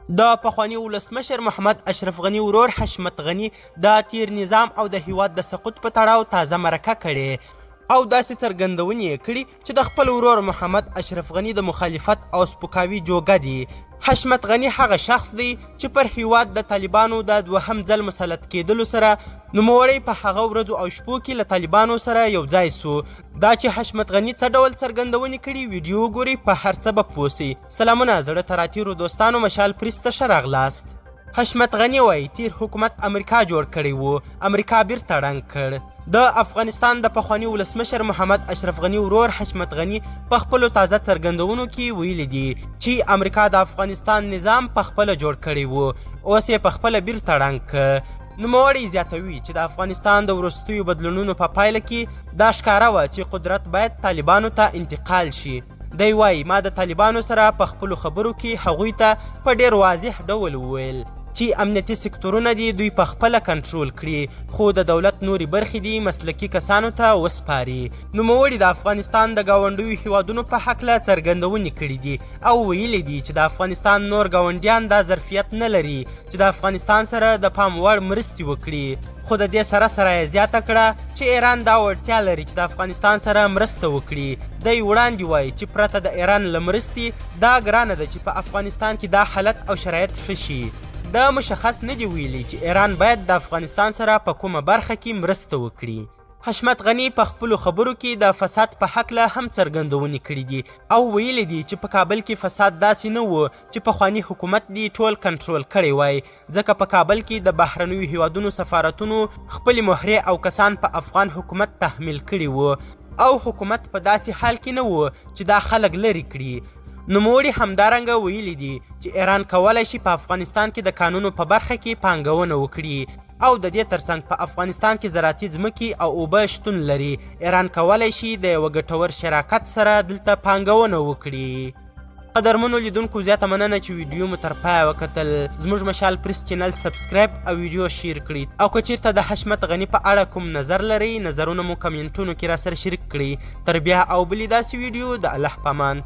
د پخواني ولسمشر محمد اشرف غني ورور حشمت غني د تیر نظام او د هیواد د سقوط په تړاو تازه مرکه کړې او داسې څرګندونې یې کړي چې د خپل ورور محمد اشرف غني د مخالفت او سپکاوي جوګه دي. حشمت غني هغه شخص دی چې پر هیواد د طالبانو د دوهم ځل مسلط کېدلو سره نوموړی په هغه ورځو او شپو کې له طالبانو سره یو ځای سو. دا چې حشمت غني څه ډول څرګندونې کړي ویډیو وګورئ، په هر څه به پوه سئ. سلامونه زړه ته راتېرو دوستانو، مشال پریس ته ښه راغلاست. حشمت غني وایي تیر حکومت امریکا جوړ کړی و، امریکا بیرته ړنګ کړ. د افغانستان د پخواني ولسمشر محمد اشرف غني ورور حشمت غني په خپلو تازه څرګندونو کې ویلي دي چې امریکا د افغانستان نظام په خپله جوړ کړی و، اوس یې په خپله بیرته ړنګ کړ. نوموړی زیاتوي چې د افغانستان د وروستیو بدلونونو په پایله کې دا ښکاره وه چې قدرت باید طالبانو ته انتقال شي. دی وایي ما د طالبانو سره په خپلو خبرو کې هغوی ته په ډېر واضح ډول وویل چې امنیتي سکتورونه دي دوی په خپله کنټرول کړي، خو د دولت نورې برخې دي مسلکي کسانو ته وسپاري. نوموړي د افغانستان د ګاونډیو هیوادونو په هکله څرګندونې کړي دي او ویلي دي چې د افغانستان نور ګاونډیان دا ظرفیت نه لري چې د افغانستان سره د پام وړ مرستې وکړي. خو د دې سره سره یې زیاته کړه چې ایران دا وړتیا لري چې د افغانستان سره مرسته وکړي. دی وړاندې وایي چې پرته د ایران له مرستې دا ګرانه ده چې په افغانستان کې دا حالت او شرایط ښه شي. دا مشخص نه دی ویلي چې ایران باید د افغانستان سره په کومه برخه کې مرسته وکړي. حشمت غني په خپلو خبرو کې د فساد په هکله هم څرګندونې کړي دي او ویلي دي چې په کابل کې فساد داسې نه و چې پخواني حکومت دې ټول کنټرول کړی وای، ځکه په کابل کې د بهرنیو هیوادونو سفارتونو خپلې مهرې او کسان په افغان حکومت تحمیل کړي وو او حکومت په داسې حال کې نه و چې دا خلک لرې کړي. نوموړي همدارنګه ویلي دي چې ایران کولی شي په افغانستان کې د کانونو په برخه کې پانګونه وکړي او د دې ترڅنګ په افغانستان کې زراعتي ځمکې او اوبه شتون لري. ایران کولی شي د یوه ګټور شراکت سره دلته پانګونه وکړي. قدرمنو لیدونکو زیاته مننه چې ویډیو مو تر پایه وکتل. زموږ مشال پریس چینل سبسکرایب او ویډیو شیر کړئ او که چیرته د حشمت غني په اړه کوم نظر لرئ نظرونه مو کمنټونو کې راسره شریک کړئ. تر بیا او بلې داسې ویډیو د الله په امان.